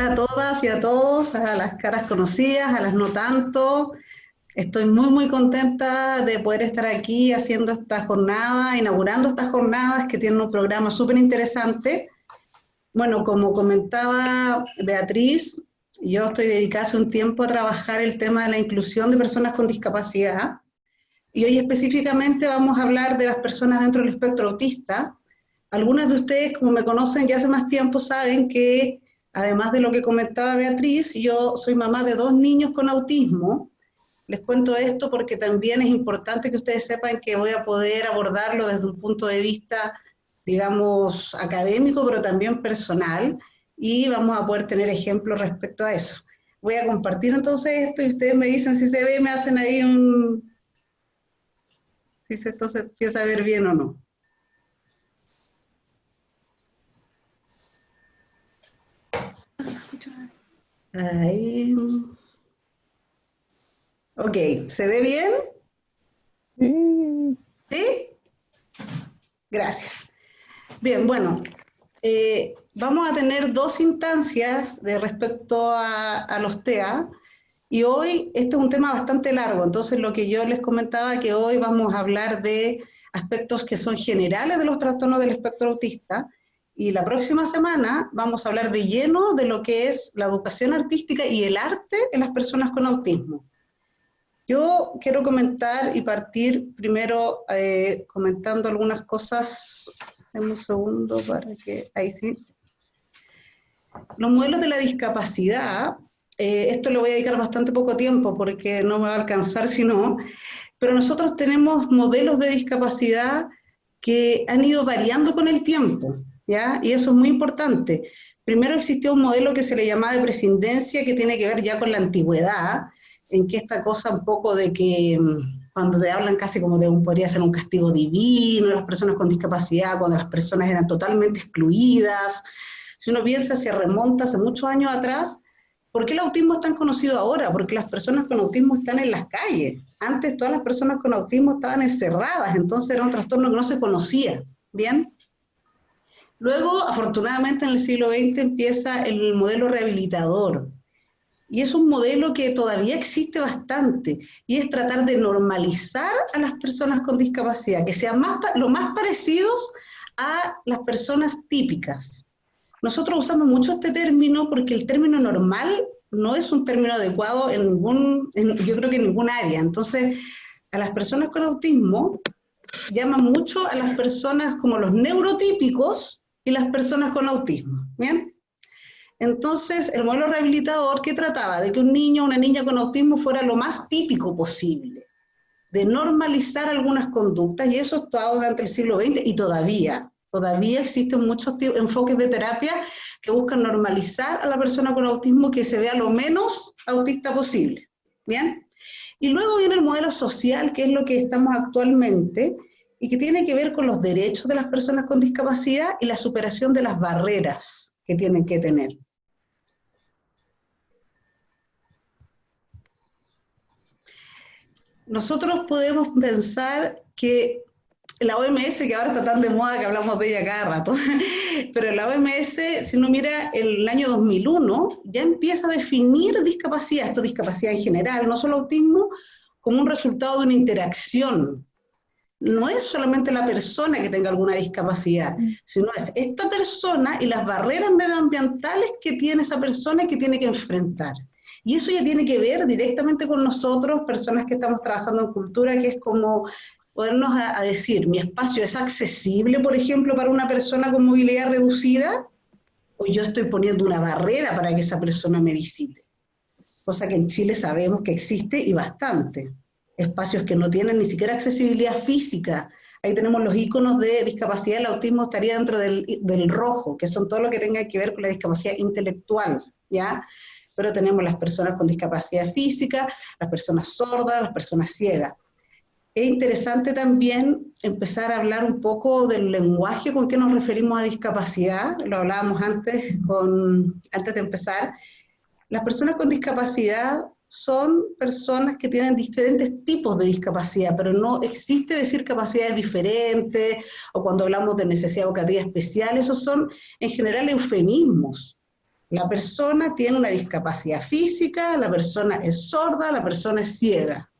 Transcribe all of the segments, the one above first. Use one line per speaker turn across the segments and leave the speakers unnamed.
Hola a todas y a todos, a las caras conocidas, a las no tanto. Estoy muy contenta de poder estar aquí haciendo esta jornada, inaugurando estas jornadas que tienen un programa súper interesante. Bueno, como comentaba Beatriz, yo estoy dedicada hace un tiempo a trabajar el tema de la inclusión de personas con discapacidad. Y hoy específicamente vamos a hablar de las personas dentro del espectro autista. Algunas de ustedes, como me conocen ya hace más tiempo, saben que, además de lo que comentaba Beatriz, yo soy mamá de 2 niños con autismo. Les cuento esto porque también es importante que ustedes sepan que voy a poder abordarlo desde un punto de vista, digamos, académico, pero también personal, y vamos a poder tener ejemplos respecto a eso. Voy a compartir entonces esto y ustedes me dicen si se ve, me hacen ahí si esto se empieza a ver bien o no. Ahí. Ok, ¿se ve bien? ¿Sí? Gracias. Bien, bueno, vamos a tener 2 instancias de respecto a los TEA, y hoy este es un tema bastante largo, entonces lo que yo les comentaba que hoy vamos a hablar de aspectos que son generales de los trastornos del espectro autista, y la próxima semana vamos a hablar de lleno de lo que es la educación artística y el arte en las personas con autismo. Yo quiero comentar y partir primero comentando algunas cosas. Dame un segundo para que, ahí sí. Los modelos de la discapacidad, esto le voy a dedicar bastante poco tiempo porque no me va a alcanzar si no, pero nosotros tenemos modelos de discapacidad que han ido variando con el tiempo, ¿ya? Y eso es muy importante. Primero existió un modelo que se le llamaba de prescindencia, que tiene que ver ya con la antigüedad, en que esta cosa un poco de que cuando te hablan casi como de podría ser un castigo divino, las personas con discapacidad, cuando las personas eran totalmente excluidas. Si uno piensa, se remonta hace muchos años atrás. ¿Por qué el autismo es tan conocido ahora? Porque las personas con autismo están en las calles. Antes todas las personas con autismo estaban encerradas, entonces era un trastorno que no se conocía. ¿Bien? Luego, afortunadamente, en el siglo XX empieza el modelo rehabilitador. Y es un modelo que todavía existe bastante, y es tratar de normalizar a las personas con discapacidad, que sean lo más parecidos a las personas típicas. Nosotros usamos mucho este término porque el término normal no es un término adecuado yo creo que en ningún área. Entonces, a las personas con autismo llaman mucho a las personas como los neurotípicos y las personas con autismo. ¿Bien? Entonces, el modelo rehabilitador, ¿qué trataba? De que un niño o una niña con autismo fuera lo más típico posible, de normalizar algunas conductas, y eso está durante el siglo XX, y todavía existen muchos enfoques de terapia que buscan normalizar a la persona con autismo, que se vea lo menos autista posible. ¿Bien? Y luego viene el modelo social, que es lo que estamos actualmente, y que tiene que ver con los derechos de las personas con discapacidad y la superación de las barreras que tienen que tener. Nosotros podemos pensar que la OMS, que ahora está tan de moda que hablamos de ella cada rato, pero la OMS, si uno mira el año 2001, ya empieza a definir discapacidad, esto es discapacidad en general, no solo autismo, como un resultado de una interacción. No es solamente la persona que tenga alguna discapacidad, sino es esta persona y las barreras medioambientales que tiene esa persona y que tiene que enfrentar. Y eso ya tiene que ver directamente con nosotros, personas que estamos trabajando en cultura, que es como podernos a decir, ¿mi espacio es accesible, por ejemplo, para una persona con movilidad reducida? ¿O yo estoy poniendo una barrera para que esa persona me visite? Cosa que en Chile sabemos que existe y bastante. Espacios que no tienen ni siquiera accesibilidad física. Ahí tenemos los íconos de discapacidad, el autismo estaría dentro del rojo, que son todo lo que tenga que ver con la discapacidad intelectual, ¿ya? Pero tenemos las personas con discapacidad física, las personas sordas, las personas ciegas. Es interesante también empezar a hablar un poco del lenguaje con que nos referimos a discapacidad, lo hablábamos antes de empezar. Las personas con discapacidad son personas que tienen diferentes tipos de discapacidad, pero no existe decir capacidades diferentes, o cuando hablamos de necesidad educativa especial, esos son en general eufemismos. La persona tiene una discapacidad física, la persona es sorda, la persona es ciega.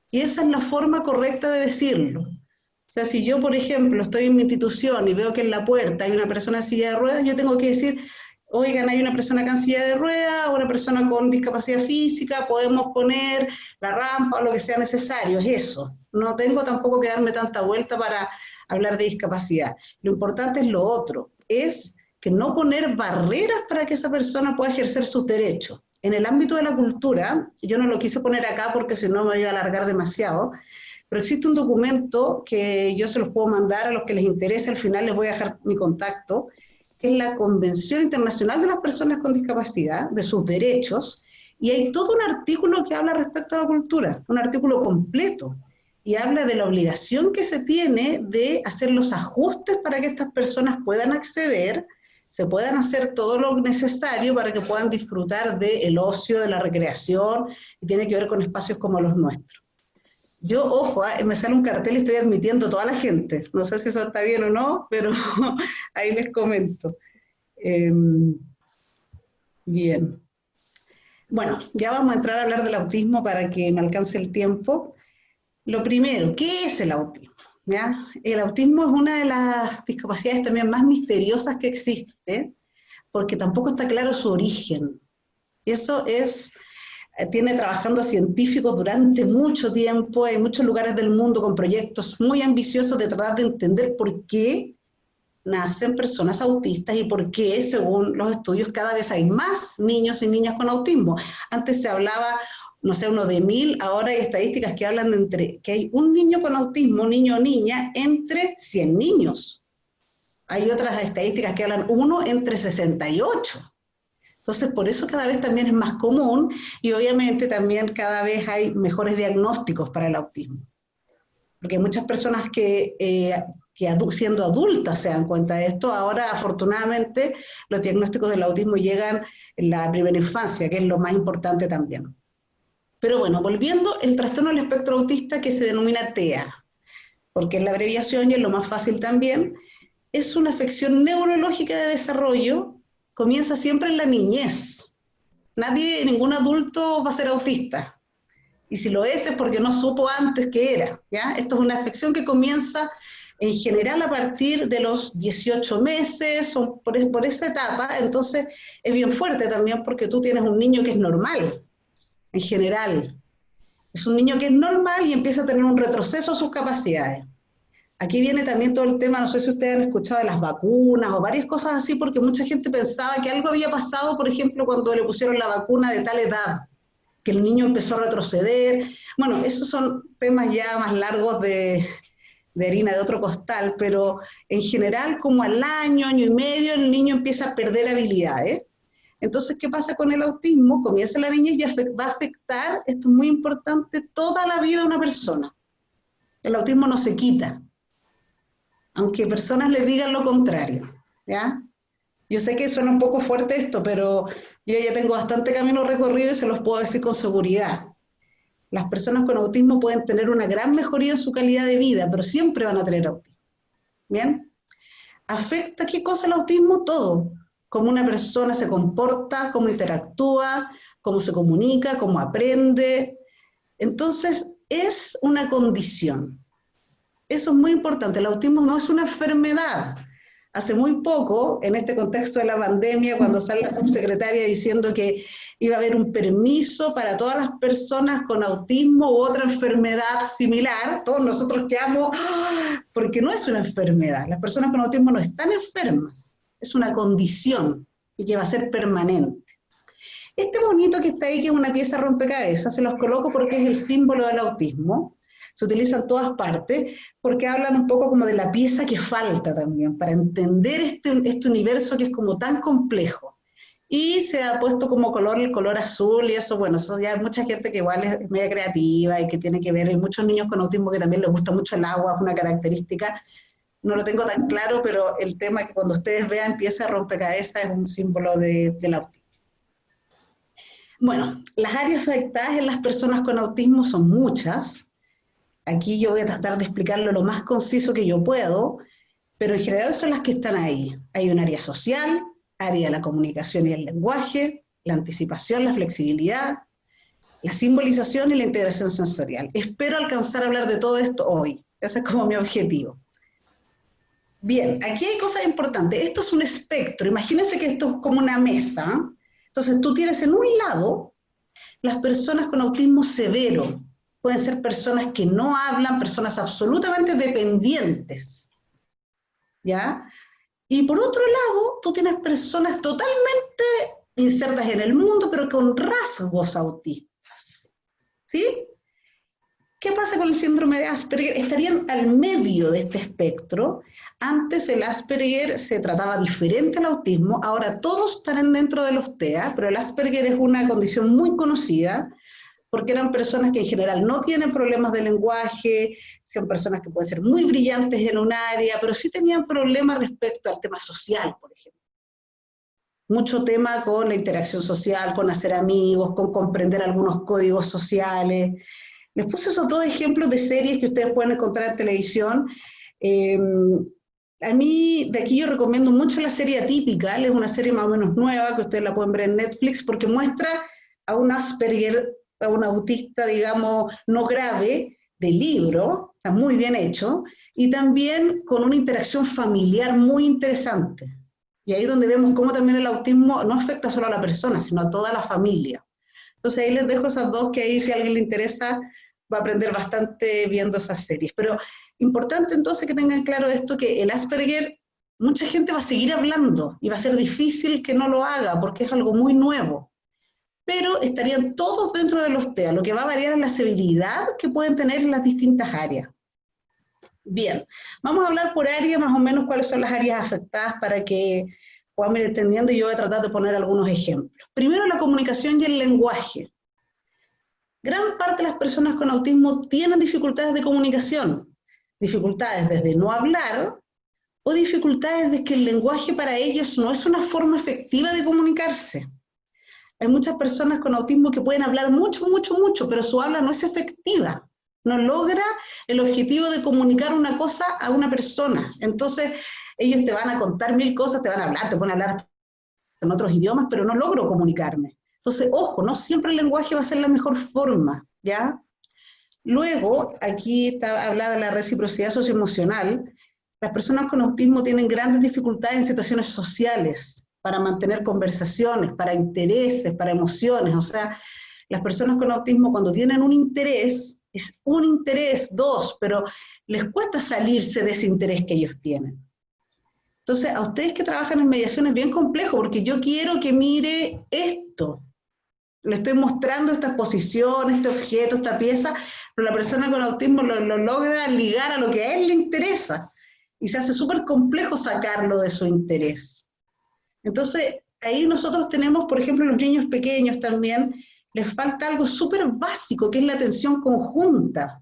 Y esa es la forma correcta de decirlo. O sea, si yo, por ejemplo, estoy en mi institución y veo que en la puerta hay una persona en silla de ruedas, yo tengo que decir, oigan, hay una persona acá en silla de ruedas, o una persona con discapacidad física, podemos poner la rampa o lo que sea necesario, es eso. No tengo tampoco que darme tanta vuelta para hablar de discapacidad. Lo importante es lo otro, es que no poner barreras para que esa persona pueda ejercer sus derechos. En el ámbito de la cultura, yo no lo quise poner acá porque si no me iba a alargar demasiado, pero existe un documento que yo se los puedo mandar a los que les interese, al final les voy a dejar mi contacto, que es la Convención Internacional de las Personas con Discapacidad, de sus derechos, y hay todo un artículo que habla respecto a la cultura, un artículo completo, y habla de la obligación que se tiene de hacer los ajustes para que estas personas puedan acceder, se puedan hacer todo lo necesario para que puedan disfrutar del ocio, de la recreación, y tiene que ver con espacios como los nuestros. Yo, ojo, me sale un cartel y estoy admitiendo a toda la gente. No sé si eso está bien o no, pero ahí les comento. Eh, bien. Bueno, ya vamos a entrar a hablar del autismo para que me alcance el tiempo. Lo primero, ¿qué es el autismo? ¿Ya? El autismo es una de las discapacidades también más misteriosas que existe, porque tampoco está claro su origen. Y eso es... tiene trabajando científicos durante mucho tiempo, en muchos lugares del mundo con proyectos muy ambiciosos de tratar de entender por qué nacen personas autistas y por qué, según los estudios, cada vez hay más niños y niñas con autismo. Antes se hablaba, no sé, uno de 1000, ahora hay estadísticas que hablan de que hay un niño con autismo, niño o niña, entre 100 niños. Hay otras estadísticas que hablan uno entre 68. Entonces, por eso cada vez también es más común y obviamente también cada vez hay mejores diagnósticos para el autismo. Porque hay muchas personas que siendo adultas se dan cuenta de esto. Ahora, afortunadamente, los diagnósticos del autismo llegan en la primera infancia, que es lo más importante también. Pero bueno, volviendo, el trastorno del espectro autista que se denomina TEA, porque es la abreviación y es lo más fácil también, es una afección neurológica de desarrollo. Comienza siempre en la niñez. Nadie, ningún adulto va a ser autista. Y si lo es porque no supo antes que era, ¿ya? Esto es una afección que comienza en general a partir de los 18 meses, o por esa etapa, entonces es bien fuerte también porque tú tienes un niño que es normal, en general. Es un niño que es normal y empieza a tener un retroceso a sus capacidades. Aquí viene también todo el tema, no sé si ustedes han escuchado de las vacunas o varias cosas así, porque mucha gente pensaba que algo había pasado, por ejemplo, cuando le pusieron la vacuna de tal edad, que el niño empezó a retroceder. Bueno, esos son temas ya más largos de harina de otro costal, pero en general, como al año, año y medio, el niño empieza a perder habilidades. Entonces, ¿qué pasa con el autismo? Comienza la niñez y va a afectar, esto es muy importante, toda la vida de una persona. El autismo no se quita, aunque personas le digan lo contrario, ¿ya? Yo sé que suena un poco fuerte esto, pero yo ya tengo bastante camino recorrido y se los puedo decir con seguridad. Las personas con autismo pueden tener una gran mejoría en su calidad de vida, pero siempre van a tener autismo. ¿Bien? ¿Afecta qué cosa el autismo? Todo. Cómo una persona se comporta, cómo interactúa, cómo se comunica, cómo aprende. Entonces, es una condición. Eso es muy importante. El autismo no es una enfermedad. Hace muy poco, en este contexto de la pandemia, cuando sale la subsecretaria diciendo que iba a haber un permiso para todas las personas con autismo u otra enfermedad similar, todos nosotros quedamos, porque no es una enfermedad. Las personas con autismo no están enfermas, es una condición y que va a ser permanente. Este monito que está ahí, que es una pieza rompecabezas, se los coloco porque es el símbolo del autismo. Se utiliza en todas partes, porque hablan un poco como de la pieza que falta también, para entender este universo que es como tan complejo. Y se ha puesto como color el color azul, y eso, bueno, eso ya hay mucha gente que igual es media creativa y que tiene que ver, hay muchos niños con autismo que también les gusta mucho el agua, es una característica, no lo tengo tan claro, pero el tema es que cuando ustedes vean pieza rompecabezas es un símbolo del autismo. Bueno, las áreas afectadas en las personas con autismo son muchas. Aquí yo voy a tratar de explicarlo lo más conciso que yo puedo, pero en general son las que están ahí. Hay un área social, área de la comunicación y el lenguaje, la anticipación, la flexibilidad, la simbolización y la integración sensorial. Espero alcanzar a hablar de todo esto hoy. Ese es como mi objetivo. Bien, aquí hay cosas importantes. Esto es un espectro. Imagínense que esto es como una mesa. Entonces tú tienes en un lado las personas con autismo severo. Pueden ser personas que no hablan, personas absolutamente dependientes, ¿ya? Y por otro lado, tú tienes personas totalmente insertas en el mundo, pero con rasgos autistas, ¿sí? ¿Qué pasa con el síndrome de Asperger? Estarían al medio de este espectro. Antes el Asperger se trataba diferente al autismo, ahora todos están dentro de los TEA, pero el Asperger es una condición muy conocida, porque eran personas que en general no tienen problemas de lenguaje, son personas que pueden ser muy brillantes en un área, pero sí tenían problemas respecto al tema social, por ejemplo. Mucho tema con la interacción social, con hacer amigos, con comprender algunos códigos sociales. Les puse esos dos ejemplos de series que ustedes pueden encontrar en televisión. A mí, de aquí yo recomiendo mucho la serie Atípica, es una serie más o menos nueva, que ustedes la pueden ver en Netflix, porque muestra a un Asperger, a un autista, digamos, no grave, de libro, está muy bien hecho, y también con una interacción familiar muy interesante. Y ahí es donde vemos cómo también el autismo no afecta solo a la persona, sino a toda la familia. Entonces ahí les dejo esas dos, que ahí si a alguien le interesa va a aprender bastante viendo esas series. Pero importante entonces que tengan claro esto, que el Asperger, mucha gente va a seguir hablando y va a ser difícil que no lo haga porque es algo muy nuevo. Pero estarían todos dentro de los TEA, lo que va a variar es la severidad que pueden tener en las distintas áreas. Bien, vamos a hablar por área más o menos cuáles son las áreas afectadas para que podamos ir entendiendo, y yo voy a tratar de poner algunos ejemplos. Primero, la comunicación y el lenguaje. Gran parte de las personas con autismo tienen dificultades de comunicación, dificultades desde no hablar o dificultades de que el lenguaje para ellos no es una forma efectiva de comunicarse. Hay muchas personas con autismo que pueden hablar mucho, mucho, mucho, pero su habla no es efectiva. No logra el objetivo de comunicar una cosa a una persona. Entonces, ellos te van a contar 1000 cosas, te van a hablar, te pueden hablar en otros idiomas, pero no logro comunicarme. Entonces, ojo, no siempre el lenguaje va a ser la mejor forma, ¿ya? Luego, aquí está hablada la reciprocidad socioemocional. Las personas con autismo tienen grandes dificultades en situaciones sociales, para mantener conversaciones, para intereses, para emociones. O sea, las personas con autismo cuando tienen un interés, es un interés, dos, pero les cuesta salirse de ese interés que ellos tienen. Entonces, a ustedes que trabajan en mediación es bien complejo, porque yo quiero que mire esto. Le estoy mostrando esta exposición, este objeto, esta pieza, pero la persona con autismo lo logra ligar a lo que a él le interesa. Y se hace súper complejo sacarlo de su interés. Entonces, ahí nosotros tenemos, por ejemplo, los niños pequeños también, les falta algo súper básico, que es la atención conjunta.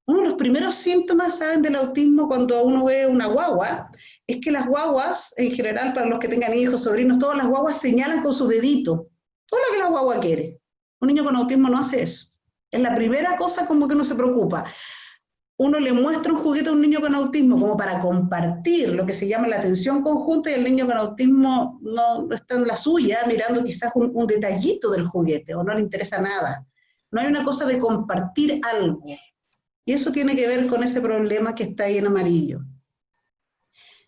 Uno de los primeros síntomas, ¿saben?, del autismo cuando uno ve una guagua, es que las guaguas, en general, para los que tengan hijos, sobrinos, todas las guaguas señalan con su dedito todo lo que la guagua quiere. Un niño con autismo no hace eso. Es la primera cosa como que uno se preocupa. Uno le muestra un juguete a un niño con autismo como para compartir lo que se llama la atención conjunta, y el niño con autismo no está en la suya, mirando quizás un detallito del juguete, o no le interesa nada. No hay una cosa de compartir algo. Y eso tiene que ver con ese problema que está ahí en amarillo.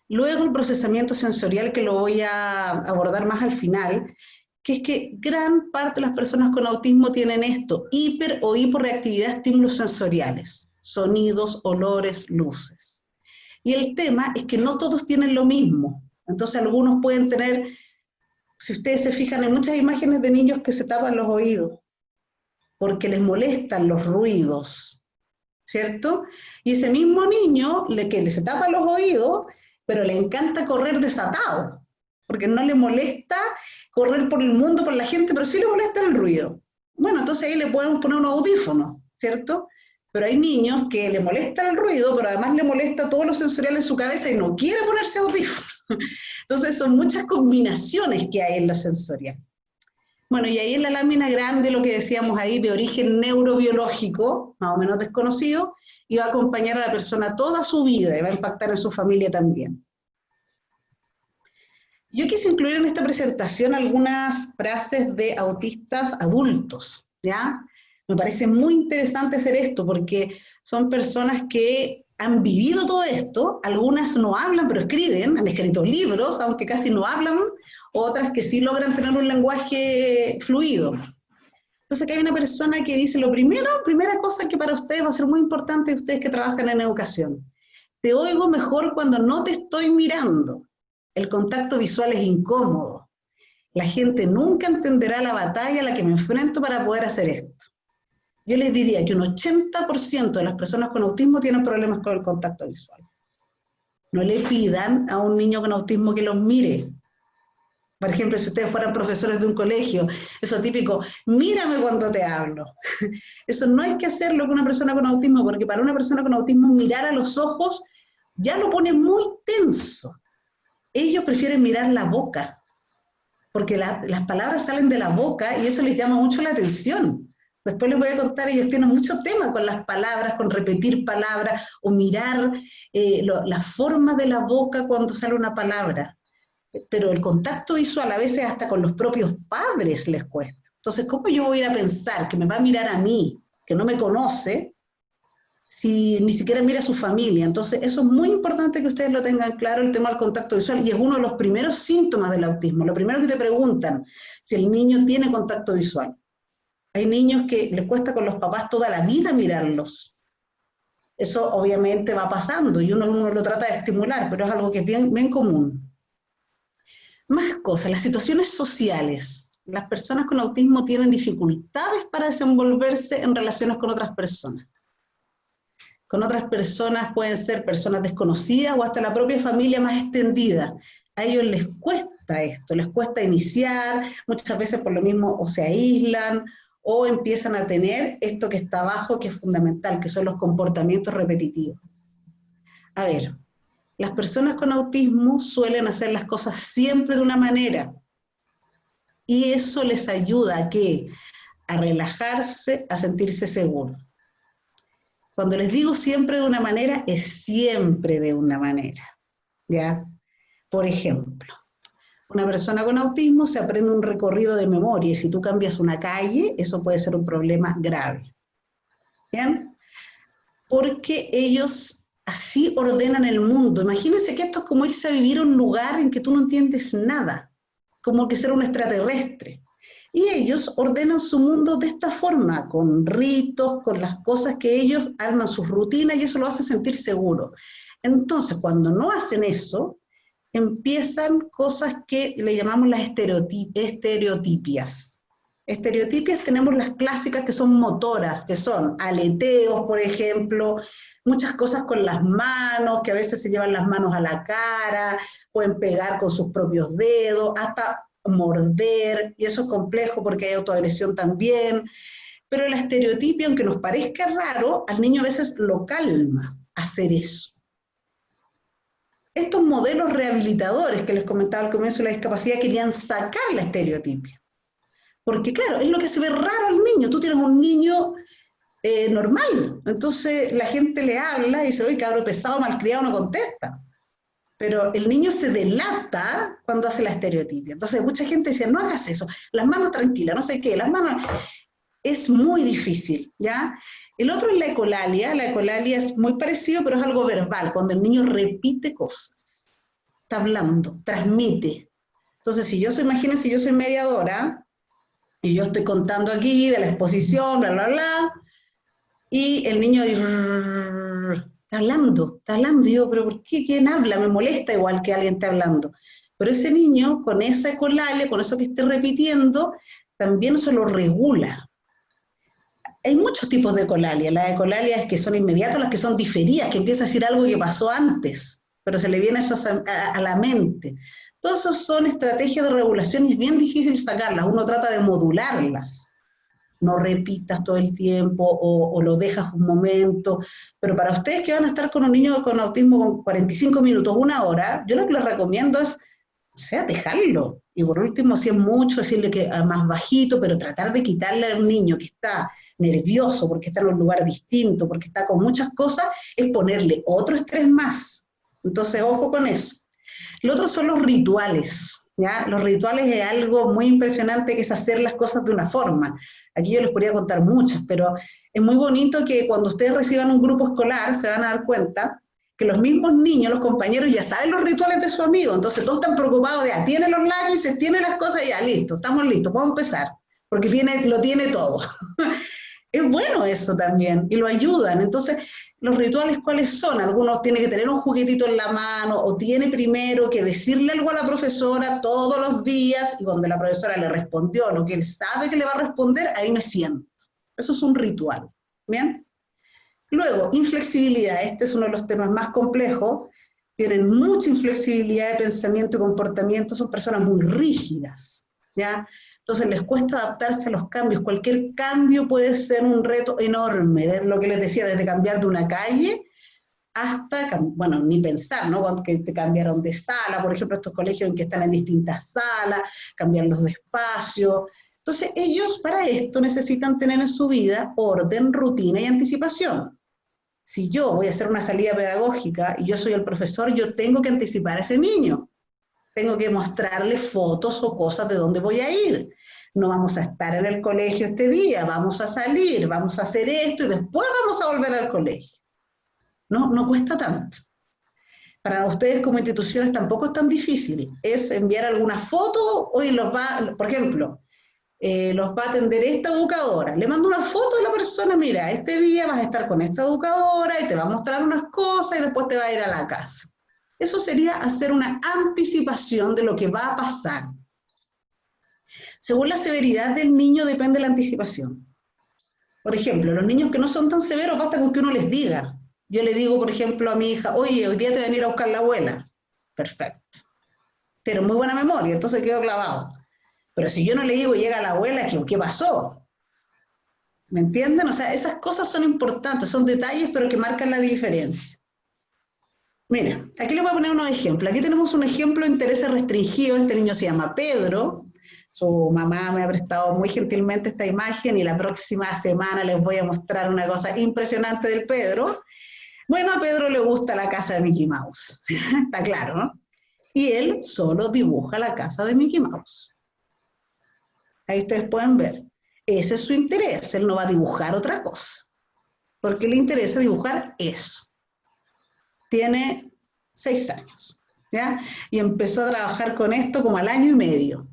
Luego el procesamiento sensorial, que lo voy a abordar más al final, que es que gran parte de las personas con autismo tienen esto, hiper o hiporreactividad a estímulos sensoriales, sonidos, olores, luces. Y el tema es que no todos tienen lo mismo. Entonces algunos pueden tener, si ustedes se fijan, en muchas imágenes de niños que se tapan los oídos, porque les molestan los ruidos, ¿cierto? Y ese mismo niño, que se tapa los oídos, pero le encanta correr desatado, porque no le molesta correr por el mundo, por la gente, pero sí le molesta el ruido. Bueno, entonces ahí le podemos poner un audífono, ¿cierto? Pero hay niños que le molesta el ruido, pero además le molesta todo lo sensorial en su cabeza y no quiere ponerse audífono. Entonces son muchas combinaciones que hay en lo sensorial. Bueno, y ahí en la lámina grande, lo que decíamos ahí, de origen neurobiológico, más o menos desconocido, y va a acompañar a la persona toda su vida y va a impactar en su familia también. Yo quise incluir en esta presentación algunas frases de autistas adultos, ¿ya? Me parece muy interesante hacer esto porque son personas que han vivido todo esto, algunas no hablan pero escriben, han escrito libros, aunque casi no hablan, otras que sí logran tener un lenguaje fluido. Entonces aquí hay una persona que dice, primera cosa que para ustedes va a ser muy importante, ustedes que trabajan en educación, te oigo mejor cuando no te estoy mirando. El contacto visual es incómodo. La gente nunca entenderá la batalla a la que me enfrento para poder hacer esto. Yo les diría que un 80% de las personas con autismo tienen problemas con el contacto visual. No le pidan a un niño con autismo que los mire. Por ejemplo, si ustedes fueran profesores de un colegio, eso típico, mírame cuando te hablo. Eso no hay que hacerlo con una persona con autismo, porque para una persona con autismo mirar a los ojos ya lo pone muy tenso. Ellos prefieren mirar la boca, porque las palabras salen de la boca y eso les llama mucho la atención. Después les voy a contar, ellos tienen mucho tema con las palabras, con repetir palabras o mirar la forma de la boca cuando sale una palabra. Pero el contacto visual a veces hasta con los propios padres les cuesta. Entonces, ¿cómo yo voy a ir a pensar que me va a mirar a mí, que no me conoce, si ni siquiera mira a su familia? Entonces, eso es muy importante que ustedes lo tengan claro, el tema del contacto visual, y es uno de los primeros síntomas del autismo. Lo primero que te preguntan, si el niño tiene contacto visual. Hay niños que les cuesta con los papás toda la vida mirarlos. Eso obviamente va pasando y uno lo trata de estimular, pero es algo que es bien, bien común. Más cosas, las situaciones sociales. Las personas con autismo tienen dificultades para desenvolverse en relaciones con otras personas. Con otras personas pueden ser personas desconocidas o hasta la propia familia más extendida. A ellos les cuesta esto, les cuesta iniciar, muchas veces por lo mismo o se aíslan o empiezan a tener esto que está abajo, que es fundamental, que son los comportamientos repetitivos. A ver, las personas con autismo suelen hacer las cosas siempre de una manera y eso les ayuda ¿a qué? A relajarse, a sentirse seguros. Cuando les digo siempre de una manera, es siempre de una manera, ¿ya? Por ejemplo, una persona con autismo se aprende un recorrido de memoria y si tú cambias una calle, eso puede ser un problema grave, ¿bien? Porque ellos así ordenan el mundo. Imagínense que esto es como irse a vivir a un lugar en que tú no entiendes nada, como que ser un extraterrestre. Y ellos ordenan su mundo de esta forma, con ritos, con las cosas que ellos arman sus rutinas y eso lo hace sentir seguro. Entonces, cuando no hacen eso, empiezan cosas que le llamamos las estereotipias. Estereotipias tenemos las clásicas que son motoras, que son aleteos, por ejemplo, muchas cosas con las manos, que a veces se llevan las manos a la cara, pueden pegar con sus propios dedos, hasta morder, y eso es complejo porque hay autoagresión también, pero la estereotipia, aunque nos parezca raro, al niño a veces lo calma hacer eso. Estos modelos rehabilitadores que les comentaba al comienzo de la discapacidad querían sacar la estereotipia. Porque claro, es lo que se ve raro al niño. Tú tienes un niño normal, entonces la gente le habla y dice, oye, cabrón pesado, malcriado, no contesta. Pero el niño se delata cuando hace la estereotipia. Entonces mucha gente dice, no hagas eso, las manos tranquilas, no sé qué, las manos... Es muy difícil, ¿ya? El otro es la ecolalia es muy parecido, pero es algo verbal, cuando el niño repite cosas, está hablando, transmite. Entonces, si yo soy, imagínense, yo soy mediadora, y yo estoy contando aquí de la exposición, bla, bla, bla, y el niño está hablando, y yo, pero ¿por qué? ¿Quién habla? Me molesta igual que alguien esté hablando. Pero ese niño, con esa ecolalia, con eso que esté repitiendo, también se lo regula. Hay muchos tipos de ecolalia. Las ecolalias que son inmediatas, las que son diferidas, que empieza a decir algo que pasó antes, pero se le viene eso a la mente. Todos esos son estrategias de regulación y es bien difícil sacarlas. Uno trata de modularlas. No repitas todo el tiempo o lo dejas un momento. Pero para ustedes que van a estar con un niño con autismo con 45 minutos, una hora, yo lo que les recomiendo es, o sea, dejarlo. Y por último, si es mucho, decirle que más bajito, pero tratar de quitarle a un niño que está nervioso, porque está en un lugar distinto, porque está con muchas cosas, es ponerle otro estrés más. Entonces, ojo con eso. Lo otro son los rituales, ¿ya? Los rituales es algo muy impresionante, que es hacer las cosas de una forma. Aquí yo les podría contar muchas, pero es muy bonito que cuando ustedes reciban un grupo escolar se van a dar cuenta que los mismos niños, los compañeros, ya saben los rituales de su amigo, entonces todos están preocupados de, tiene los lápices, tiene las cosas, ya listo, estamos listos, podemos empezar, porque lo tiene todo. Es bueno eso también, y lo ayudan. Entonces, los rituales, ¿cuáles son? Algunos tienen que tener un juguetito en la mano, o tiene primero que decirle algo a la profesora todos los días, y cuando la profesora le respondió lo que él sabe que le va a responder, ahí me siento. Eso es un ritual, ¿bien? Luego, inflexibilidad. Este es uno de los temas más complejos. Tienen mucha inflexibilidad de pensamiento y comportamiento, son personas muy rígidas, ¿ya? Entonces les cuesta adaptarse a los cambios. Cualquier cambio puede ser un reto enorme, es lo que les decía, desde cambiar de una calle hasta, bueno, ni pensar, ¿no? Cuando que te cambiaron de sala, por ejemplo, estos colegios en que están en distintas salas, cambiarlos de espacio. Entonces ellos para esto necesitan tener en su vida orden, rutina y anticipación. Si yo voy a hacer una salida pedagógica y yo soy el profesor, yo tengo que anticipar a ese niño. Tengo que mostrarle fotos o cosas de dónde voy a ir. No vamos a estar en el colegio este día, vamos a salir, vamos a hacer esto y después vamos a volver al colegio. No cuesta tanto. Para ustedes como instituciones tampoco es tan difícil. Es enviar alguna foto, hoy por ejemplo, los va a atender esta educadora. Le mando una foto de la persona, mira, este día vas a estar con esta educadora y te va a mostrar unas cosas y después te va a ir a la casa. Eso sería hacer una anticipación de lo que va a pasar. Según la severidad del niño depende la anticipación. Por ejemplo, los niños que no son tan severos basta con que uno les diga. Yo le digo, por ejemplo, a mi hija, oye, hoy día te van a ir a buscar la abuela. Perfecto. Pero muy buena memoria, entonces quedó clavado. Pero si yo no le digo, llega la abuela, ¿qué pasó? ¿Me entienden? O sea, esas cosas son importantes, son detalles, pero que marcan la diferencia. Mira, aquí les voy a poner unos ejemplos. Aquí tenemos un ejemplo de intereses restringidos. Este niño se llama Pedro. Su mamá me ha prestado muy gentilmente esta imagen y la próxima semana les voy a mostrar una cosa impresionante del Pedro. Bueno, a Pedro le gusta la casa de Mickey Mouse. Está claro, ¿no? Y él solo dibuja la casa de Mickey Mouse. Ahí ustedes pueden ver. Ese es su interés. Él no va a dibujar otra cosa. Porque le interesa dibujar eso. Tiene 6 años, ¿ya? Y empezó a trabajar con esto como al año y medio.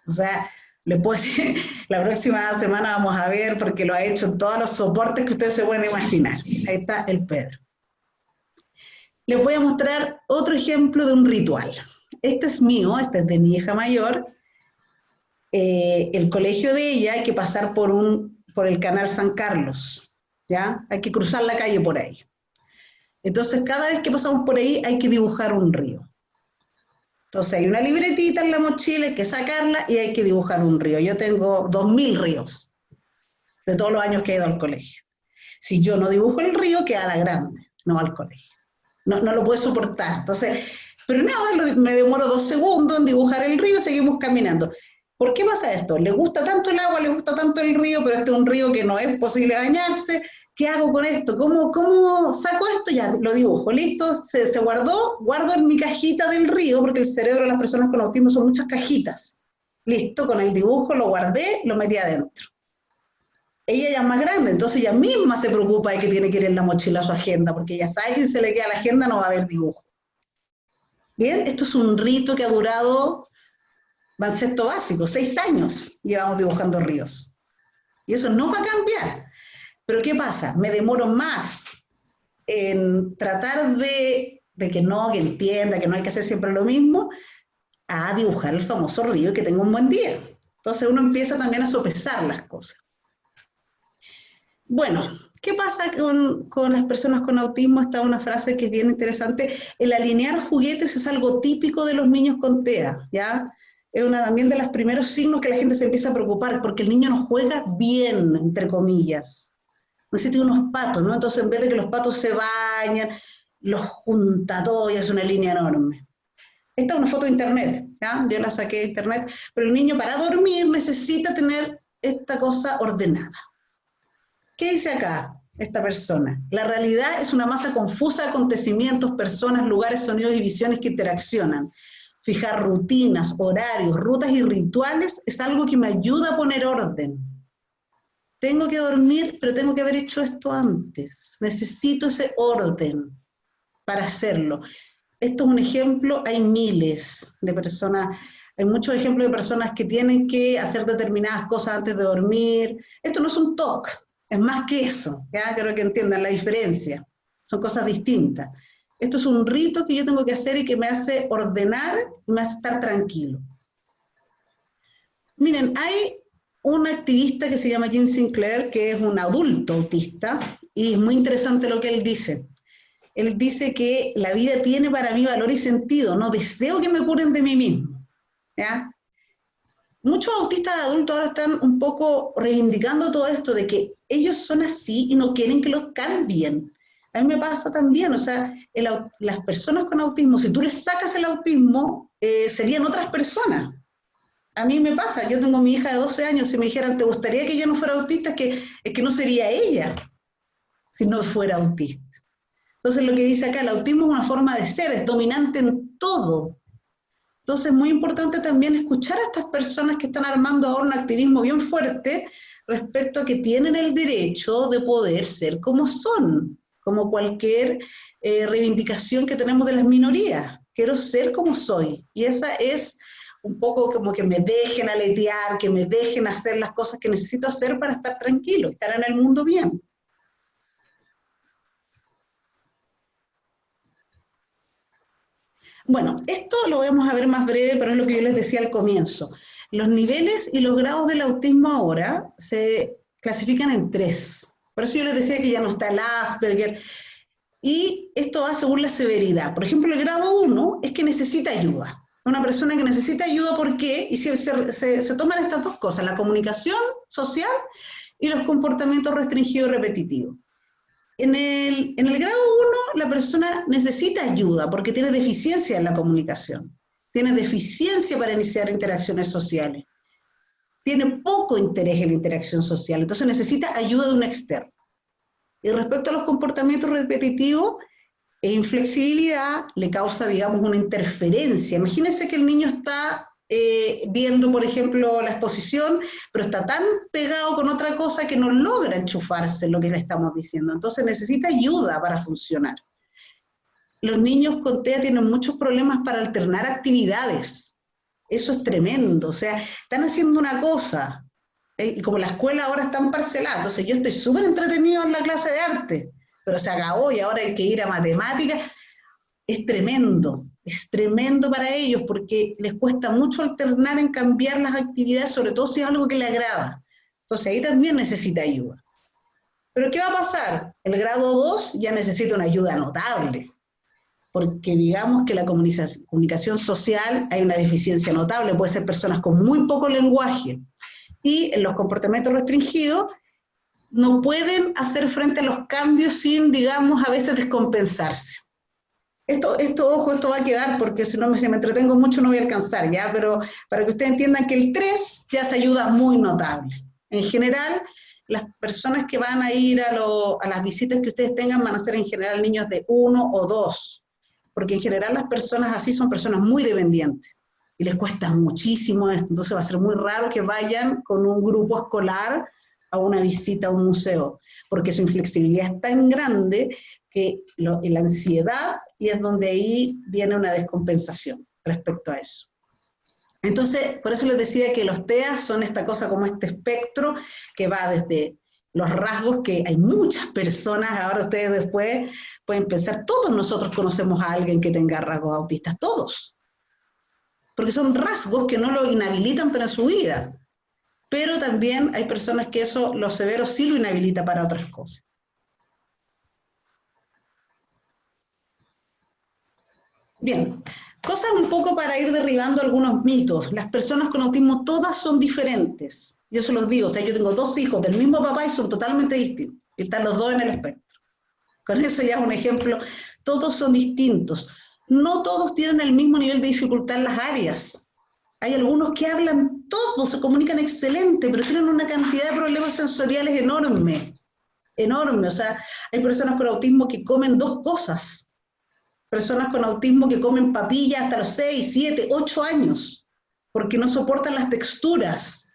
O sea, le puedo decir, la próxima semana vamos a ver, porque lo ha hecho en todos los soportes que ustedes se pueden imaginar. Ahí está el Pedro. Les voy a mostrar otro ejemplo de un ritual. Este es mío, este es de mi hija mayor. El colegio de ella hay que pasar por el canal San Carlos, ¿ya? Hay que cruzar la calle por ahí. Entonces, cada vez que pasamos por ahí hay que dibujar un río. Entonces, hay una libretita en la mochila, hay que sacarla y hay que dibujar un río. Yo tengo 2000 ríos de todos los años que he ido al colegio. Si yo no dibujo el río, queda la grande, no va al colegio. No lo puedo soportar. Entonces, pero nada, me demoro 2 segundos en dibujar el río y seguimos caminando. ¿Por qué pasa esto? Le gusta tanto el agua, le gusta tanto el río, pero este es un río que no es posible bañarse. ¿Qué hago con esto? ¿Cómo saco esto? Ya, lo dibujo, listo, se guardo en mi cajita del río, porque el cerebro de las personas con autismo son muchas cajitas. Listo, con el dibujo lo guardé, lo metí adentro. Ella ya es más grande, entonces ella misma se preocupa de que tiene que ir en la mochila a su agenda, porque ella sabe que si se le queda la agenda no va a haber dibujo. Bien, esto es un rito que ha durado, va en sexto básico, 6 años llevamos dibujando ríos. Y eso no va a cambiar. Pero ¿qué pasa? Me demoro más en tratar de que entienda, que no hay que hacer siempre lo mismo, a dibujar el famoso río y que tenga un buen día. Entonces uno empieza también a sopesar las cosas. Bueno, ¿qué pasa con las personas con autismo? Está una frase que es bien interesante. El alinear juguetes es algo típico de los niños con TEA, ¿ya? Es también de los primeros signos que la gente se empieza a preocupar, porque el niño no juega bien, entre comillas. No sé, tiene unos patos, ¿no? Entonces, en vez de que los patos se bañan, los junta todo y es una línea enorme. Esta es una foto de internet, ¿ya? Yo la saqué de internet, pero el niño para dormir necesita tener esta cosa ordenada. ¿Qué dice acá? esta persona. La realidad es una masa confusa de acontecimientos, personas, lugares, sonidos y visiones que interaccionan. Fijar rutinas, horarios, rutas y rituales es algo que me ayuda a poner orden. Tengo que dormir, pero tengo que haber hecho esto antes. Necesito ese orden para hacerlo. Esto es un ejemplo, hay miles de personas, hay muchos ejemplos de personas que tienen que hacer determinadas cosas antes de dormir. Esto no es un TOC, es más que eso, ¿ya? Creo que entiendan la diferencia, son cosas distintas. Esto es un rito que yo tengo que hacer y que me hace ordenar y me hace estar tranquilo. Miren, hay un activista que se llama Jim Sinclair, que es un adulto autista, y es muy interesante lo que él dice. Él dice que la vida tiene para mí valor y sentido, no deseo que me curen de mí mismo, ¿ya? Muchos autistas adultos ahora están un poco reivindicando todo esto de que ellos son así y no quieren que los cambien. A mí me pasa también, o sea, las personas con autismo, si tú les sacas el autismo, serían otras personas. A mí me pasa, yo tengo mi hija de 12 años, si me dijeran, ¿te gustaría que yo no fuera autista? Es que no sería ella si no fuera autista. Entonces lo que dice acá, el autismo es una forma de ser, es dominante en todo. Entonces es muy importante también escuchar a estas personas que están armando ahora un activismo bien fuerte respecto a que tienen el derecho de poder ser como son, como cualquier reivindicación que tenemos de las minorías. Quiero ser como soy, y esa es un poco como que me dejen aletear, que me dejen hacer las cosas que necesito hacer para estar tranquilo, estar en el mundo bien. Bueno, esto lo vamos a ver más breve, pero es lo que yo les decía al comienzo. Los niveles y los grados del autismo ahora se clasifican en 3. Por eso yo les decía que ya no está el Asperger. Y esto va según la severidad. Por ejemplo, el grado 1 es que necesita ayuda. Una persona que necesita ayuda, ¿por qué? Y se toman estas dos cosas, la comunicación social y los comportamientos restringidos y repetitivos. En el grado 1, la persona necesita ayuda porque tiene deficiencia en la comunicación, tiene deficiencia para iniciar interacciones sociales, tiene poco interés en la interacción social, entonces necesita ayuda de un externo. Y respecto a los comportamientos repetitivos, e inflexibilidad le causa, digamos, una interferencia. Imagínense que el niño está viendo, por ejemplo, la exposición, pero está tan pegado con otra cosa que no logra enchufarse lo que le estamos diciendo. Entonces necesita ayuda para funcionar. Los niños con TEA tienen muchos problemas para alternar actividades. Eso es tremendo. O sea, están haciendo una cosa, y como la escuela ahora está en parcelada, entonces yo estoy súper entretenido en la clase de arte, pero se acabó y ahora hay que ir a matemáticas. Es tremendo para ellos porque les cuesta mucho alternar en cambiar las actividades, sobre todo si es algo que les agrada. Entonces ahí también necesita ayuda. Pero ¿qué va a pasar? El grado 2 ya necesita una ayuda notable, porque digamos que la comunicación social hay una deficiencia notable, puede ser personas con muy poco lenguaje, y en los comportamientos restringidos no pueden hacer frente a los cambios sin, digamos, a veces descompensarse. Ojo, esto va a quedar porque si me entretengo mucho no voy a alcanzar, ¿ya? Pero para que ustedes entiendan que el 3 ya es ayuda muy notable. En general, las personas que van a ir a las visitas que ustedes tengan van a ser en general niños de 1 o 2, porque en general las personas así son personas muy dependientes y les cuesta muchísimo esto, entonces va a ser muy raro que vayan con un grupo escolar a una visita a un museo, porque su inflexibilidad es tan grande que la ansiedad, y es donde ahí viene una descompensación respecto a eso. Entonces, por eso les decía que los TEA son esta cosa como este espectro que va desde los rasgos, que hay muchas personas, ahora ustedes después pueden pensar, todos nosotros conocemos a alguien que tenga rasgos autistas, todos, porque son rasgos que no lo inhabilitan para su vida, pero también hay personas que eso, lo severo sí lo inhabilita para otras cosas. Bien, cosas un poco para ir derribando algunos mitos. Las personas con autismo todas son diferentes. Yo se los digo, o sea, yo tengo 2 hijos del mismo papá y son totalmente distintos. Y están los 2 en el espectro. Con eso ya es un ejemplo. Todos son distintos. No todos tienen el mismo nivel de dificultad en las áreas. Hay algunos que hablan todo, se comunican excelente, pero tienen una cantidad de problemas sensoriales enorme. enorme. O sea, hay personas con autismo que comen 2 cosas. Personas con autismo que comen papilla hasta los 6, 7, 8 años, porque no soportan las texturas.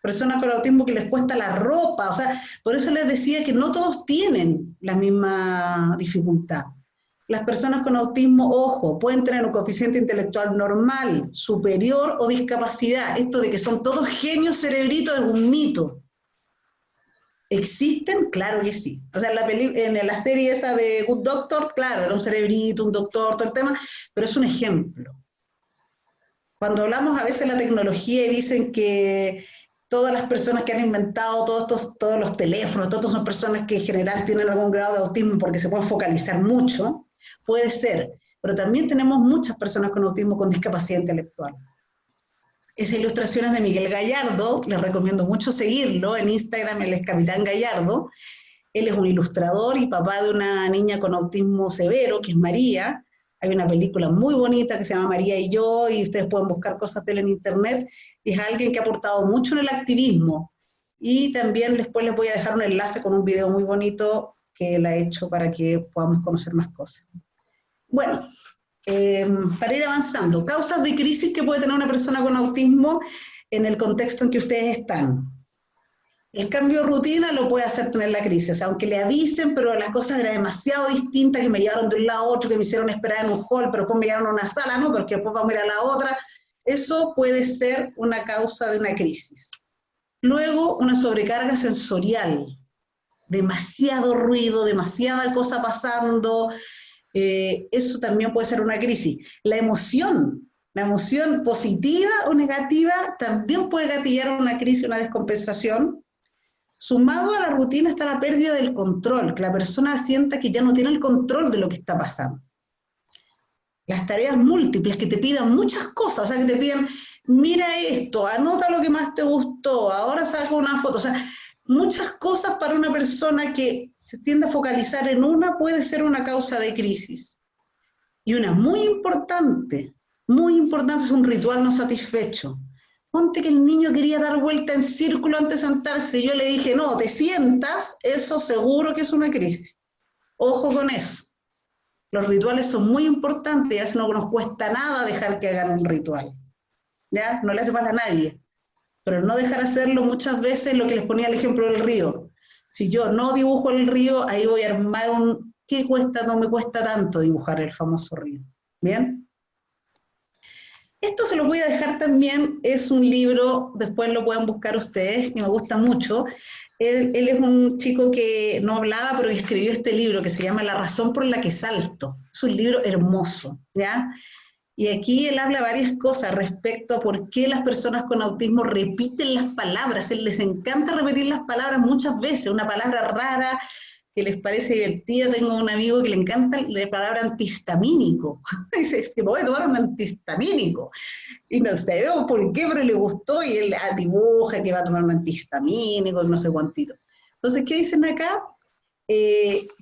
Personas con autismo que les cuesta la ropa. O sea, por eso les decía que no todos tienen la misma dificultad. Las personas con autismo, ojo, pueden tener un coeficiente intelectual normal, superior o discapacidad. Esto de que son todos genios cerebritos es un mito. ¿Existen? Claro que sí. O sea, en la serie esa de Good Doctor, claro, era un cerebrito, un doctor, todo el tema, pero es un ejemplo. Cuando hablamos a veces de la tecnología y dicen que todas las personas que han inventado todos los teléfonos, todas son personas que en general tienen algún grado de autismo porque se pueden focalizar mucho, puede ser, pero también tenemos muchas personas con autismo con discapacidad intelectual. Esas ilustraciones de Miguel Gallardo, les recomiendo mucho seguirlo, en Instagram él es Capitán Gallardo, él es un ilustrador y papá de una niña con autismo severo, que es María. Hay una película muy bonita que se llama María y yo, y ustedes pueden buscar cosas de él en internet, y es alguien que ha aportado mucho en el activismo. Y también después les voy a dejar un enlace con un video muy bonito que él ha hecho para que podamos conocer más cosas. Bueno, para ir avanzando, causas de crisis que puede tener una persona con autismo en el contexto en que ustedes están. El cambio de rutina lo puede hacer tener la crisis, o sea, aunque le avisen, pero las cosas eran demasiado distintas, que me llevaron de un lado a otro, que me hicieron esperar en un hall, pero después me llevaron a una sala, ¿no? Porque después vamos a ir a la otra. Eso puede ser una causa de una crisis. Luego, una sobrecarga sensorial, demasiado ruido, demasiada cosa pasando, eso también puede ser una crisis. La emoción positiva o negativa también puede gatillar una crisis, una descompensación. Sumado a la rutina está la pérdida del control, que la persona sienta que ya no tiene el control de lo que está pasando. Las tareas múltiples, que te pidan muchas cosas, o sea, que te pidan, mira esto, anota lo que más te gustó, ahora saca una foto, o sea, muchas cosas para una persona que se tiende a focalizar en una puede ser una causa de crisis. Y una muy importante es un ritual no satisfecho. Ponte que el niño quería dar vuelta en círculo antes de sentarse, y yo le dije, no, te sientas, eso seguro que es una crisis. Ojo con eso. Los rituales son muy importantes, y a veces no nos cuesta nada dejar que hagan un ritual. ¿Ya? No le hace mal a nadie. Pero no dejar hacerlo muchas veces, lo que les ponía el ejemplo del río. Si yo no dibujo el río, ahí voy a armar un... ¿Qué cuesta? No me cuesta tanto dibujar el famoso río. ¿Bien? Esto se los voy a dejar también, es un libro, después lo pueden buscar ustedes, que me gusta mucho. Él es un chico que no hablaba, pero que escribió este libro que se llama La razón por la que salto. Es un libro hermoso, ¿ya? Y aquí él habla varias cosas respecto a por qué las personas con autismo repiten las palabras. Él les encanta repetir las palabras muchas veces, una palabra rara que les parece divertida. Tengo un amigo que le encanta la palabra antihistamínico. Dice, es que me voy a tomar un antihistamínico. Y no sé por qué, pero le gustó, y él dibuja que va a tomar un antihistamínico, no sé cuántito. Entonces, ¿qué dicen acá?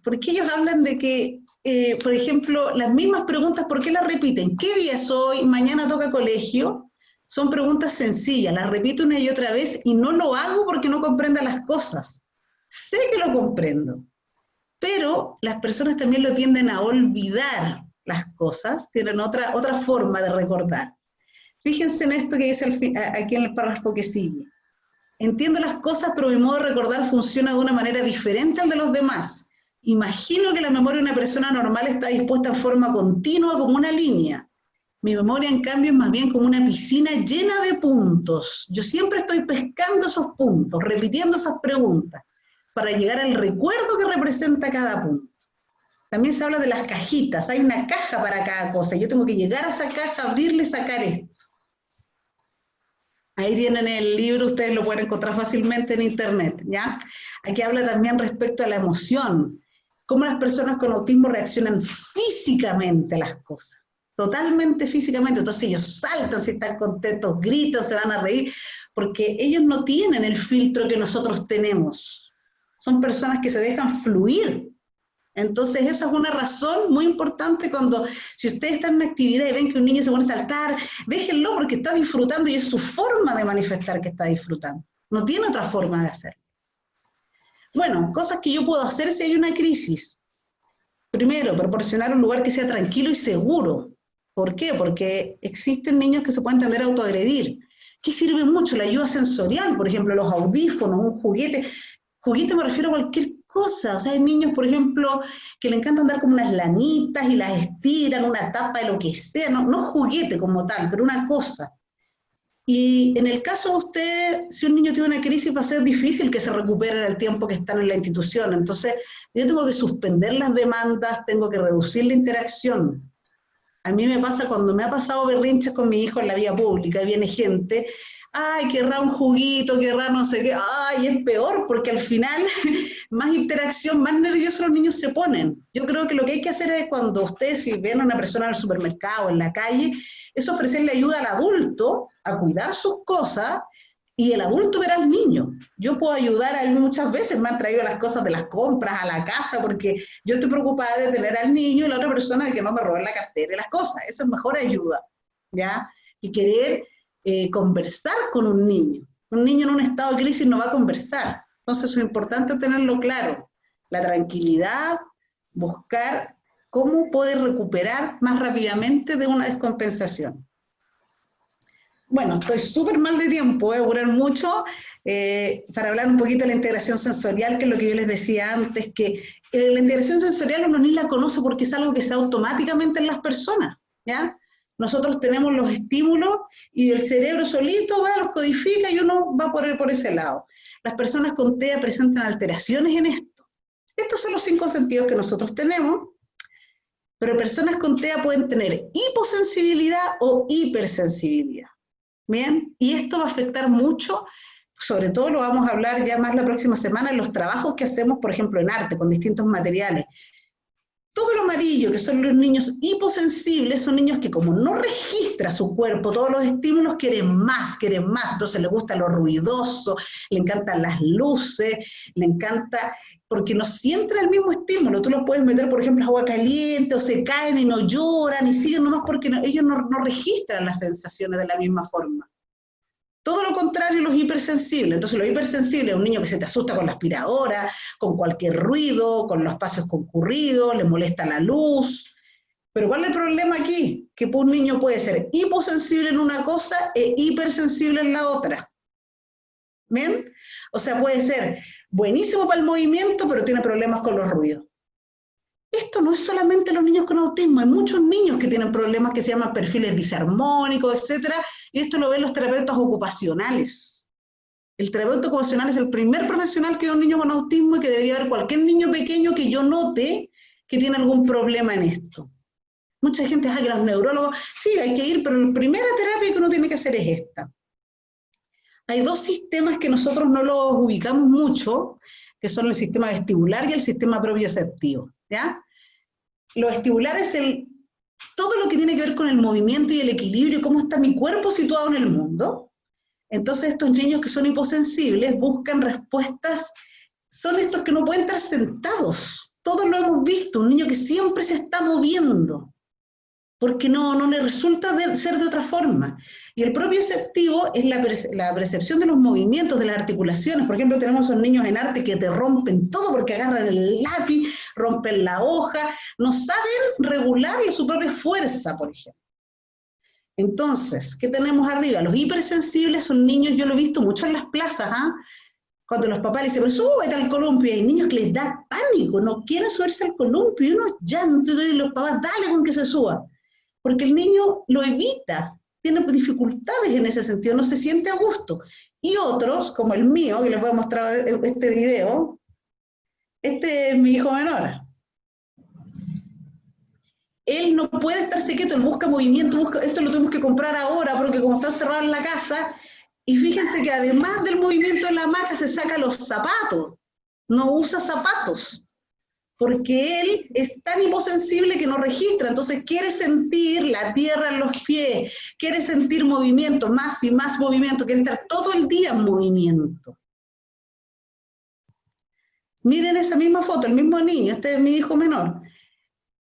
Porque ellos hablan de que, por ejemplo, las mismas preguntas, ¿por qué las repiten? ¿Qué día es hoy? ¿Mañana toca colegio? Son preguntas sencillas, las repito una y otra vez, y no lo hago porque no comprenda las cosas. Sé que lo comprendo, pero las personas también lo tienden a olvidar las cosas, tienen otra forma de recordar. Fíjense en esto que dice aquí en el párrafo que sigue. Entiendo las cosas, pero mi modo de recordar funciona de una manera diferente al de los demás. Imagino que la memoria de una persona normal está dispuesta en forma continua como una línea. Mi memoria, en cambio, es más bien como una piscina llena de puntos. Yo siempre estoy pescando esos puntos, repitiendo esas preguntas, para llegar al recuerdo que representa cada punto. También se habla de las cajitas. Hay una caja para cada cosa. Yo tengo que llegar a esa caja, abrirla y sacar esto. Ahí tienen el libro, ustedes lo pueden encontrar fácilmente en internet, ¿ya? Aquí habla también respecto a la emoción, cómo las personas con autismo reaccionan físicamente a las cosas, totalmente físicamente. Entonces ellos saltan, si están contentos, gritan, se van a reír, porque ellos no tienen el filtro que nosotros tenemos. Son personas que se dejan fluir. Entonces esa es una razón muy importante cuando, si ustedes están en una actividad y ven que un niño se pone a saltar, déjenlo porque está disfrutando y es su forma de manifestar que está disfrutando. No tiene otra forma de hacerlo. Bueno, cosas que yo puedo hacer si hay una crisis. Primero, proporcionar un lugar que sea tranquilo y seguro. ¿Por qué? Porque existen niños que se pueden tender a autoagredir. ¿Qué sirve mucho? La ayuda sensorial, por ejemplo, los audífonos, un juguete. Juguete me refiero a cualquier cosa. O sea, hay niños, por ejemplo, que le encanta andar como unas lanitas y las estiran, una tapa de lo que sea. No, no juguete como tal, pero una cosa. Y en el caso de usted, si un niño tiene una crisis, va a ser difícil que se recupere en el tiempo que están en la institución. Entonces, yo tengo que suspender las demandas, tengo que reducir la interacción. A mí me pasa cuando me ha pasado berrinches con mi hijo en la vía pública, y viene gente, ay, querrá un juguito, querrá no sé qué, ay, es peor, porque al final más interacción, más nerviosos los niños se ponen. Yo creo que lo que hay que hacer es cuando ustedes, si ven a una persona en el supermercado, en la calle, es ofrecerle ayuda al adulto a cuidar sus cosas, y el adulto verá al niño. Yo puedo ayudar a él muchas veces, me han traído las cosas de las compras a la casa, porque yo estoy preocupada de tener al niño y la otra persona de que no me roben la cartera y las cosas. Esa es mejor ayuda, ¿ya? Y querer conversar con un niño. Un niño en un estado de crisis no va a conversar. Entonces es importante tenerlo claro. La tranquilidad, buscar cómo poder recuperar más rápidamente de una descompensación. Bueno, estoy súper mal de tiempo, voy a durar mucho, para hablar un poquito de la integración sensorial, que es lo que yo les decía antes, que la integración sensorial uno ni la conoce porque es algo que se da automáticamente en las personas, ¿ya? Nosotros tenemos los estímulos y el cerebro solito va, los codifica y uno va por ese lado. Las personas con TEA presentan alteraciones en esto. Estos son los 5 sentidos que nosotros tenemos, pero personas con TEA pueden tener hiposensibilidad o hipersensibilidad. Bien, y esto va a afectar mucho, sobre todo lo vamos a hablar ya más la próxima semana, en los trabajos que hacemos, por ejemplo, en arte, con distintos materiales. Todo lo amarillo, que son los niños hiposensibles, son niños que como no registra su cuerpo todos los estímulos, quieren más, entonces les gusta lo ruidoso, le encantan las luces, le encanta, porque no sienten el mismo estímulo. Tú los puedes meter, por ejemplo, agua caliente, o se caen y no lloran, y siguen nomás porque ellos no registran las sensaciones de la misma forma. Todo lo contrario, los hipersensibles. Entonces, los hipersensibles es un niño que se te asusta con la aspiradora, con cualquier ruido, con los espacios concurridos, le molesta la luz. Pero ¿cuál es el problema aquí? Que un niño puede ser hiposensible en una cosa e hipersensible en la otra. ¿Ven? O sea, puede ser buenísimo para el movimiento, pero tiene problemas con los ruidos. Esto no es solamente los niños con autismo, hay muchos niños que tienen problemas que se llaman perfiles disarmónicos, etcétera, y esto lo ven los terapeutas ocupacionales. El terapeuta ocupacional es el primer profesional que ve a un niño con autismo y que debería haber cualquier niño pequeño que yo note que tiene algún problema en esto. Mucha gente dice que los neurólogos, sí, hay que ir, pero la primera terapia que uno tiene que hacer es esta. Hay 2 sistemas que nosotros no los ubicamos mucho, que son el sistema vestibular y el sistema propioceptivo, ¿ya? Lo vestibular es todo lo que tiene que ver con el movimiento y el equilibrio, cómo está mi cuerpo situado en el mundo. Entonces estos niños que son hiposensibles buscan respuestas, son estos que no pueden estar sentados. Todos lo hemos visto, un niño que siempre se está moviendo, porque no le resulta ser de otra forma. Y el propioceptivo es la percepción de los movimientos, de las articulaciones. Por ejemplo, tenemos esos niños en arte que te rompen todo porque agarran el lápiz, rompen la hoja, no saben regular su propia fuerza, por ejemplo. Entonces, ¿qué tenemos arriba? Los hipersensibles son niños, yo lo he visto mucho en las plazas, ¿ah? Cuando los papás le dicen, pero súbete al columpio, hay niños que les da pánico, no quieren subirse al columpio, y uno llanto, y los papás, dale con que se suba. Porque el niño lo evita, tiene dificultades en ese sentido, no se siente a gusto. Y otros, como el mío, que les voy a mostrar este video, este es mi hijo menor. Él no puede estarse quieto, él busca movimiento, esto lo tenemos que comprar ahora, porque como está cerrado en la casa, y fíjense que además del movimiento de la hamaca se saca los zapatos, no usa zapatos, porque él es tan hiposensible que no registra, entonces quiere sentir la tierra en los pies, quiere sentir movimiento, más y más movimiento, quiere estar todo el día en movimiento. Miren esa misma foto, el mismo niño, este es mi hijo menor.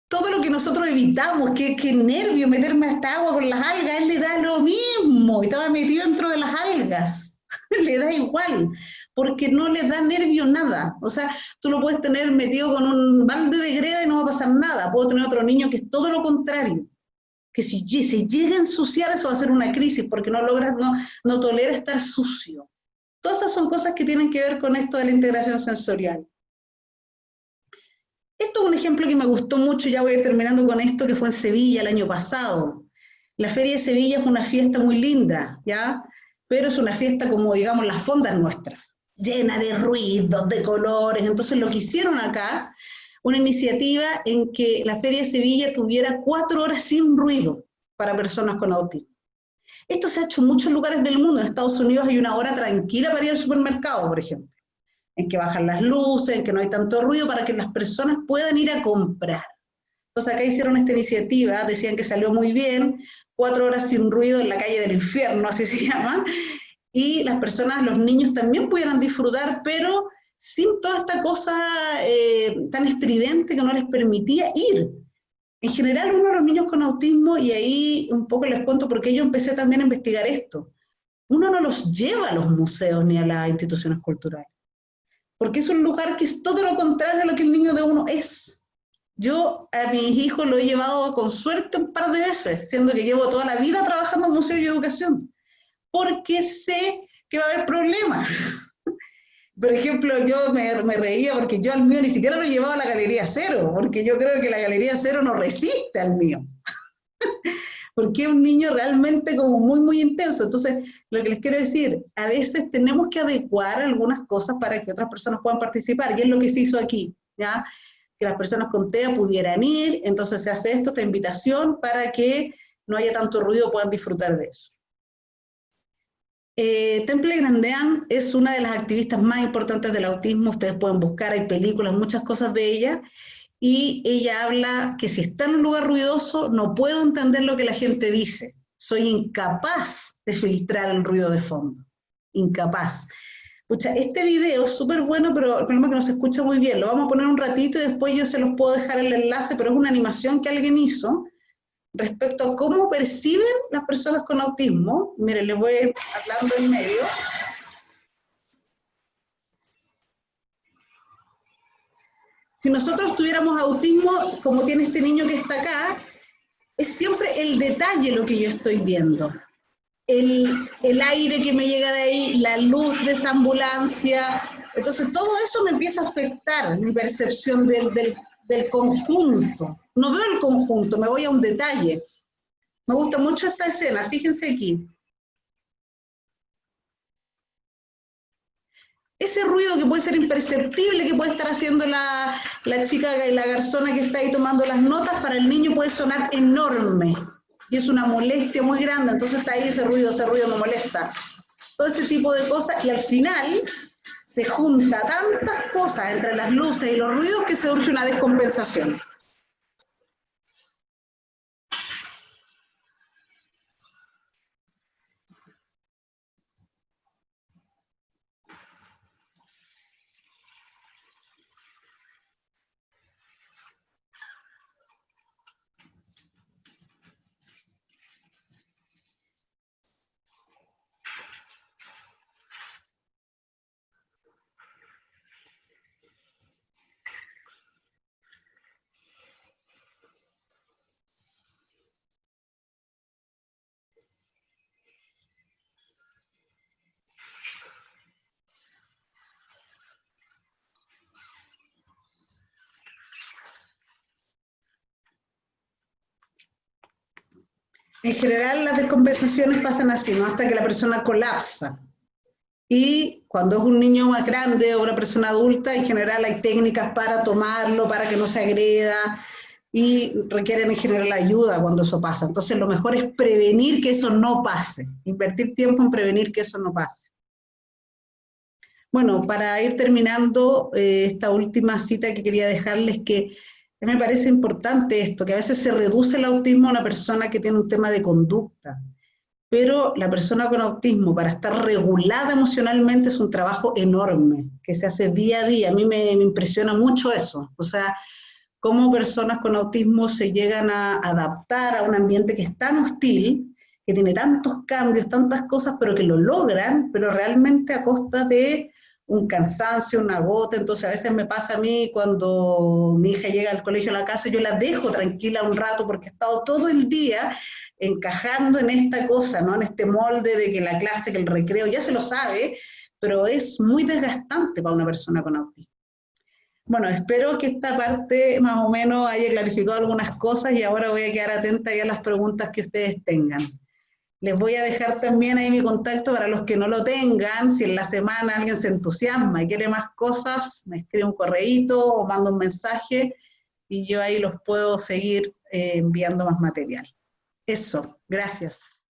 Todo lo que nosotros evitamos, qué nervio meterme a esta agua con las algas, él le da lo mismo, y estaba metido dentro de las algas. le da igual, porque no le da nervio nada. O sea, tú lo puedes tener metido con un balde de greda y no va a pasar nada. Puedo tener otro niño que es todo lo contrario, que si se llega a ensuciar, eso va a ser una crisis, porque no logra, no tolera estar sucio. Todas esas son cosas que tienen que ver con esto de la integración sensorial. Esto es un ejemplo que me gustó mucho, ya voy a ir terminando con esto, que fue en Sevilla el año pasado. La Feria de Sevilla es una fiesta muy linda, ¿ya? Pero es una fiesta como, digamos, las fondas nuestras, llena de ruidos, de colores. Entonces lo que hicieron acá, una iniciativa en que la Feria de Sevilla tuviera 4 horas sin ruido para personas con autismo. Esto se ha hecho en muchos lugares del mundo. En Estados Unidos hay una hora tranquila para ir al supermercado, por ejemplo, en que bajan las luces, en que no hay tanto ruido, para que las personas puedan ir a comprar. Entonces acá hicieron esta iniciativa, decían que salió muy bien, 4 horas sin ruido en la calle del infierno, así se llama, y las personas, los niños también pudieran disfrutar, pero sin toda esta cosa tan estridente que no les permitía ir. En general, uno de los niños con autismo, y ahí un poco les cuento porque yo empecé también a investigar esto, uno no los lleva a los museos ni a las instituciones culturales, porque es un lugar que es todo lo contrario a lo que el niño de uno es. Yo a mis hijos lo he llevado con suerte un par de veces, siendo que llevo toda la vida trabajando en museo y educación, porque sé que va a haber problemas. Por ejemplo, yo me reía porque yo al mío ni siquiera lo llevaba a la Galería Cero, porque yo creo que la Galería Cero no resiste al mío, porque es un niño realmente como muy, muy intenso. Entonces, lo que les quiero decir, a veces tenemos que adecuar algunas cosas para que otras personas puedan participar, y es lo que se hizo aquí, ¿ya? Que las personas con TEA pudieran ir, entonces se hace esta invitación para que no haya tanto ruido, puedan disfrutar de eso. Temple Grandin es una de las activistas más importantes del autismo, ustedes pueden buscar, hay películas, muchas cosas de ella, y ella habla que si está en un lugar ruidoso, no puedo entender lo que la gente dice, soy incapaz de filtrar el ruido de fondo, incapaz. Pucha, este video es súper bueno, pero el problema es que no se escucha muy bien, lo vamos a poner un ratito y después yo se los puedo dejar el enlace, pero es una animación que alguien hizo, respecto a cómo perciben las personas con autismo. Miren, les voy a ir hablando en medio. Si nosotros tuviéramos autismo, como tiene este niño que está acá, es siempre el detalle lo que yo estoy viendo. El aire que me llega de ahí, la luz de esa ambulancia. Entonces todo eso me empieza a afectar mi percepción del conjunto. No veo el conjunto, me voy a un detalle. Me gusta mucho esta escena, fíjense aquí. Ese ruido que puede ser imperceptible, que puede estar haciendo la chica y la garzona que está ahí tomando las notas, para el niño puede sonar enorme. Y es una molestia muy grande, entonces está ahí ese ruido me molesta. Todo ese tipo de cosas, y al final se junta tantas cosas entre las luces y los ruidos que se urge una descompensación. En general las descompensaciones pasan así, ¿no? Hasta que la persona colapsa. Y cuando es un niño más grande o una persona adulta, en general hay técnicas para tomarlo, para que no se agreda, y requieren en general ayuda cuando eso pasa. Entonces lo mejor es prevenir que eso no pase, invertir tiempo en prevenir que eso no pase. Bueno, para ir terminando esta última cita que quería dejarles, que me parece importante esto, que a veces se reduce el autismo a una persona que tiene un tema de conducta, pero la persona con autismo, para estar regulada emocionalmente, es un trabajo enorme, que se hace día a día. A mí me impresiona mucho eso, o sea, cómo personas con autismo se llegan a adaptar a un ambiente que es tan hostil, que tiene tantos cambios, tantas cosas, pero que lo logran, pero realmente a costa de un cansancio, una gota. Entonces a veces me pasa a mí cuando mi hija llega al colegio a la casa, yo la dejo tranquila un rato porque he estado todo el día encajando en esta cosa, ¿no? En este molde de que la clase, que el recreo, ya se lo sabe, pero es muy desgastante para una persona con autismo. Bueno, espero que esta parte más o menos haya clarificado algunas cosas y ahora voy a quedar atenta ya a las preguntas que ustedes tengan. Les voy a dejar también ahí mi contacto para los que no lo tengan. Si en la semana alguien se entusiasma y quiere más cosas, me escribe un correíto o manda un mensaje y yo ahí los puedo seguir enviando más material. Eso, gracias.